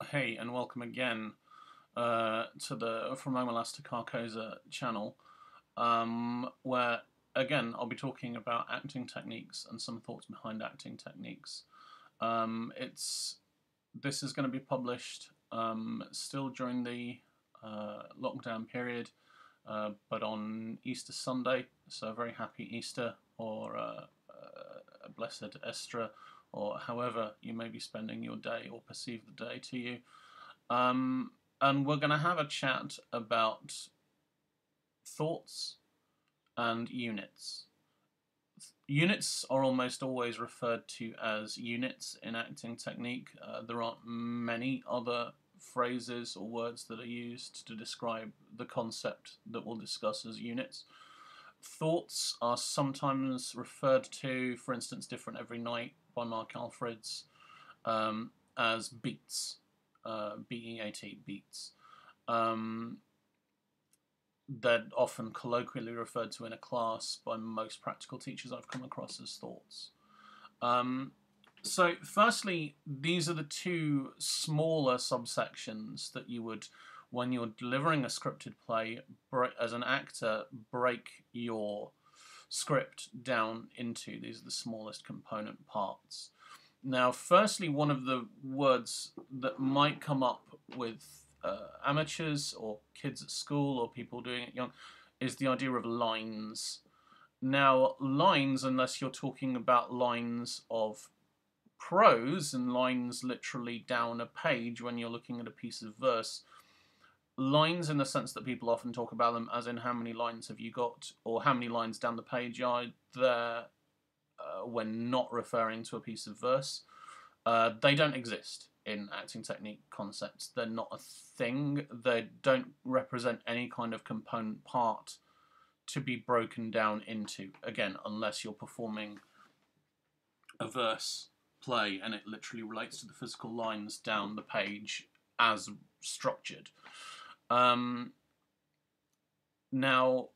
Hey, and welcome again to the From Omelas to Carcosa channel, where again I'll be talking about acting techniques and some thoughts behind acting techniques. It's This is going to be published still during the lockdown period, but on Easter Sunday. So a very happy Easter, or a blessed Estra, or however you may be spending your day or perceive the day to you. Um, and we're going to have a chat about thoughts and units. Units are almost always referred to as units in acting technique. There aren't many other phrases or words that are used to describe the concept that we'll discuss as units. Thoughts are sometimes referred to, for instance, Different Every Night by Mark Alfreds, as beats, B-E-A-T, beats. Um, they're often colloquially referred to in a class by most practical teachers I've come across as thoughts. So firstly, these are the two smaller subsections that you would, when you're delivering a scripted play, as an actor, break your script down into. These are the smallest component parts. Now, firstly, one of the words that might come up with amateurs or kids at school or people doing it young is the idea of lines. Now, lines, unless you're talking about lines of prose and lines literally down a page when you're looking at a piece of verse, lines in the sense that people often talk about them as in how many lines have you got or how many lines down the page are there when not referring to a piece of verse. They don't exist in acting technique concepts. They're not a thing. They don't represent any kind of component part to be broken down into, again, unless you're performing a verse play and it literally relates to the physical lines down the page as structured. Now,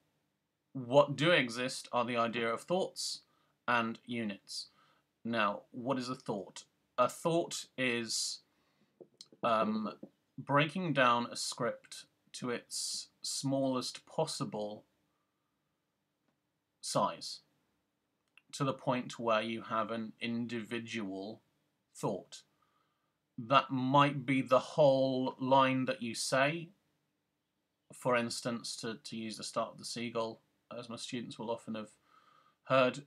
what do exist are the idea of thoughts and units. Now, what is a thought? A thought is breaking down a script to its smallest possible size, to the point where you have an individual thought. That might be the whole line that you say. For instance, to use the start of The Seagull, as my students will often have heard,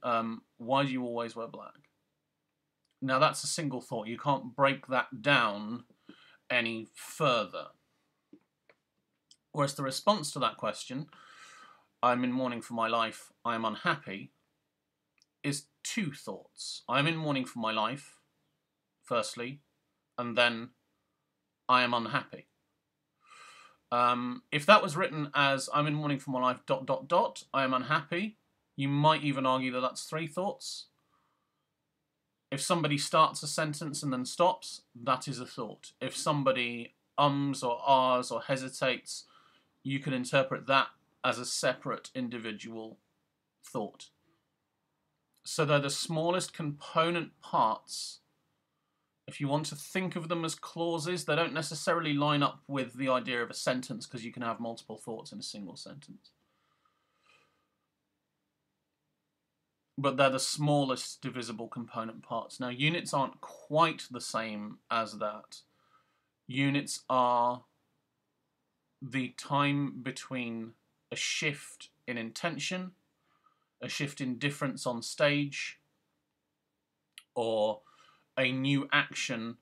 why do you always wear black? Now that's a single thought. You can't break that down any further. Whereas the response to that question, I'm in mourning for my life, I am unhappy, is two thoughts. I'm in mourning for my life, firstly, and then I am unhappy. If that was written as I'm in mourning for my life, ... I am unhappy, you might even argue that that's three thoughts. If somebody starts a sentence and then stops, that is a thought. If somebody ums or ahs or hesitates, you can interpret that as a separate individual thought. So they're the smallest component parts. If you want to think of them as clauses, they don't necessarily line up with the idea of a sentence because you can have multiple thoughts in a single sentence. But they're the smallest divisible component parts. Now, units aren't quite the same as that. Units are the time between a shift in intention, a shift in difference on stage, or a new action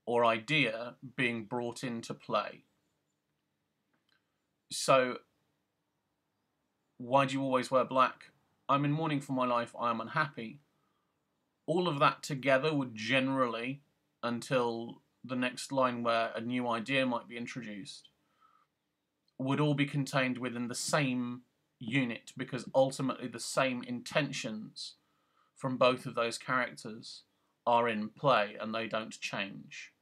or idea being brought into play. So, why do you always wear black? I'm in mourning for my life, I am unhappy. All of that together would generally, until the next line where a new idea might be introduced, would all be contained within the same unit, because ultimately the same intentions from both of those characters are in play and they don't change.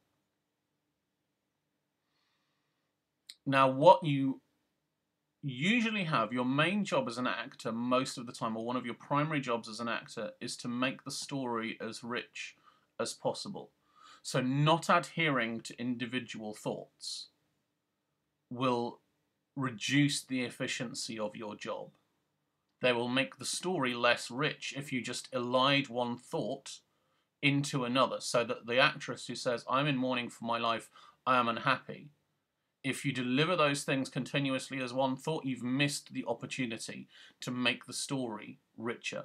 Now, what you usually have, your main job as an actor most of the time, or one of your primary jobs as an actor, is to make the story as rich as possible. So not adhering to individual thoughts will reduce the efficiency of your job. They will make the story less rich if you just elide one thought into another, so that the actress who says, I'm in mourning for my life, I am unhappy, if you deliver those things continuously as one thought, you've missed the opportunity to make the story richer.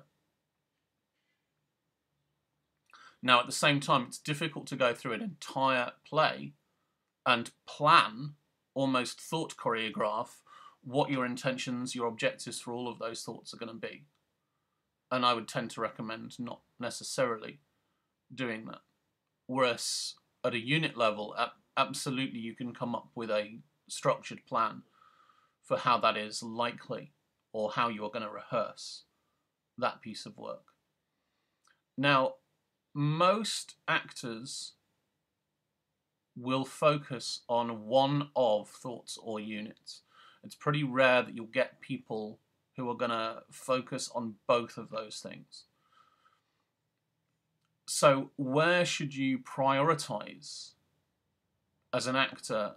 Now, at the same time, it's difficult to go through an entire play and plan, almost thought choreograph, what your intentions, your objectives for all of those thoughts are going to be. And I would tend to recommend not necessarily doing that. Whereas at a unit level, absolutely you can come up with a structured plan for how that is likely, or how you are going to rehearse that piece of work. Now, most actors will focus on one of thoughts or units. It's pretty rare that you'll get people who are going to focus on both of those things. So where should you prioritize as an actor,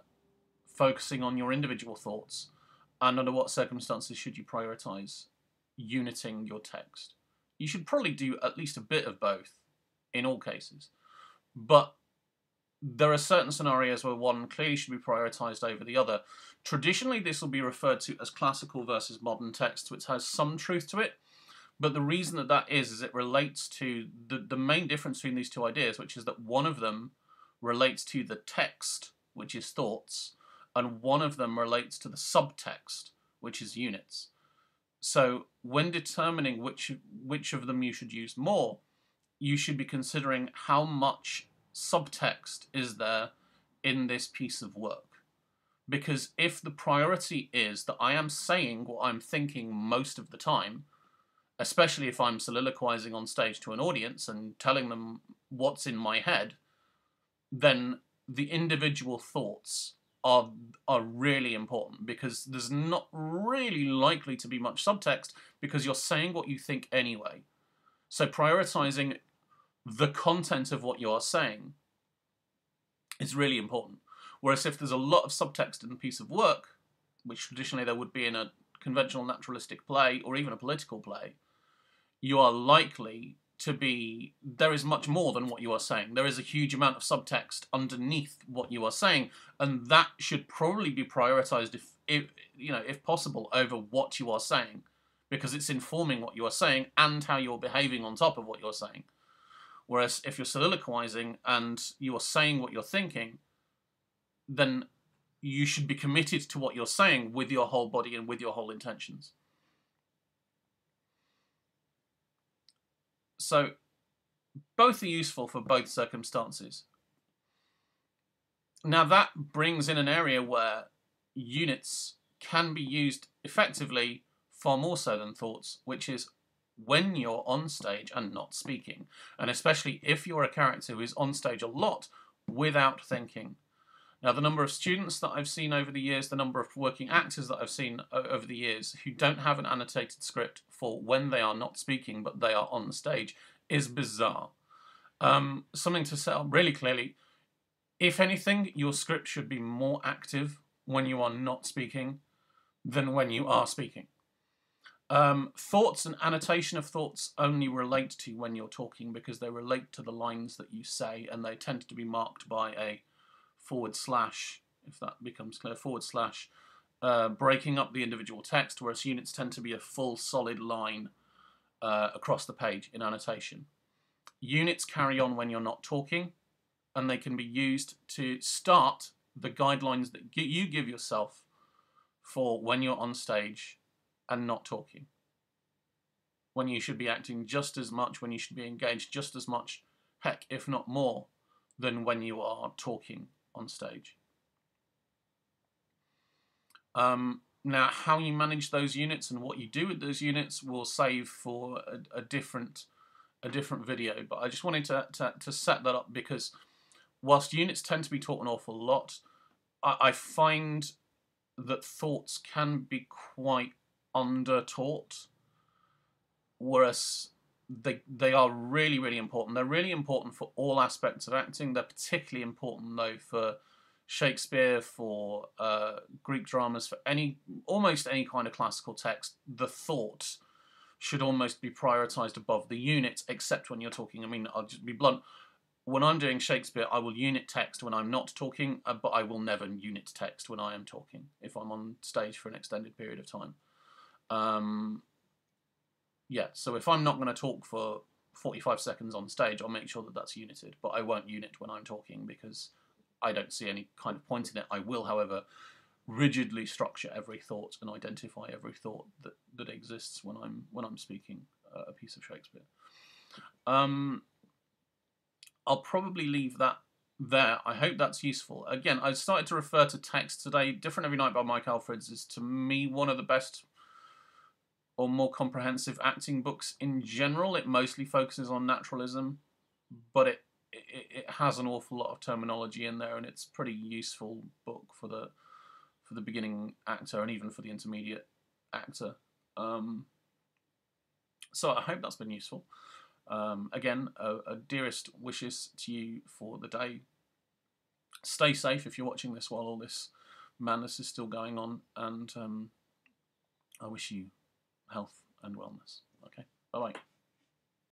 focusing on your individual thoughts, and under what circumstances should you prioritize uniting your text? You should probably do at least a bit of both in all cases, but there are certain scenarios where one clearly should be prioritized over the other. Traditionally, this will be referred to as classical versus modern text, which has some truth to it. But the reason that that is it relates to the main difference between these two ideas, which is that one of them relates to the text, which is thoughts, and one of them relates to the subtext, which is units. So when determining which of them you should use more, you should be considering how much subtext is there in this piece of work. Because if the priority is that I am saying what I'm thinking most of the time, especially if I'm soliloquizing on stage to an audience and telling them what's in my head, then the individual thoughts are really important, because there's not really likely to be much subtext because you're saying what you think anyway. So prioritizing the content of what you are saying is really important. Whereas if there's a lot of subtext in a piece of work, which traditionally there would be in a conventional naturalistic play or even a political play, you are likely to be, there is much more than what you are saying. There is a huge amount of subtext underneath what you are saying, and that should probably be prioritized if possible, over what you are saying, because it's informing what you are saying and how you're behaving on top of what you're saying. Whereas if you're soliloquizing and you are saying what you're thinking, then you should be committed to what you're saying with your whole body and with your whole intentions. So both are useful for both circumstances. Now that brings in an area where units can be used effectively far more so than thoughts, which is when you're on stage and not speaking. And especially if you're a character who is on stage a lot without thinking. Now, the number of students that I've seen over the years, the number of working actors that I've seen over the years who don't have an annotated script for when they are not speaking but they are on the stage is bizarre. Something to set up really clearly. If anything, your script should be more active when you are not speaking than when you are speaking. Thoughts and annotation of thoughts only relate to when you're talking, because they relate to the lines that you say, and they tend to be marked by a /, if that becomes clear, / breaking up the individual text, whereas units tend to be a full solid line across the page in annotation. Units carry on when you're not talking, and they can be used to start the guidelines that you give yourself for when you're on stage and not talking. When you should be acting just as much, when you should be engaged just as much, heck, if not more, than when you are talking on stage. Now, how you manage those units and what you do with those units we'll save for a different video. But I just wanted to set that up, because whilst units tend to be taught an awful lot, I find that thoughts can be quite under-taught, whereas they are really, really important. They're really important for all aspects of acting. They're particularly important though for Shakespeare, for Greek dramas, for almost any kind of classical text. The thought should almost be prioritized above the unit, except when you're talking. I mean, I'll just be blunt. When I'm doing Shakespeare, I will unit text when I'm not talking, but I will never unit text when I am talking, if I'm on stage for an extended period of time. Yeah, so if I'm not going to talk for 45 seconds on stage, I'll make sure that that's united, but I won't unit when I'm talking because I don't see any kind of point in it. I will, however, rigidly structure every thought and identify every thought that exists when I'm speaking a piece of Shakespeare. I'll probably leave that there. I hope that's useful. Again, I started to refer to text today. Different Every Night by Mike Alfreds is, to me, one of the best or more comprehensive acting books in general. It mostly focuses on naturalism, but it has an awful lot of terminology in there, and it's a pretty useful book for the beginning actor and even for the intermediate actor. So I hope that's been useful. Again, a dearest wishes to you for the day. Stay safe if you're watching this while all this madness is still going on, and I wish you health and wellness. Okay, bye-bye.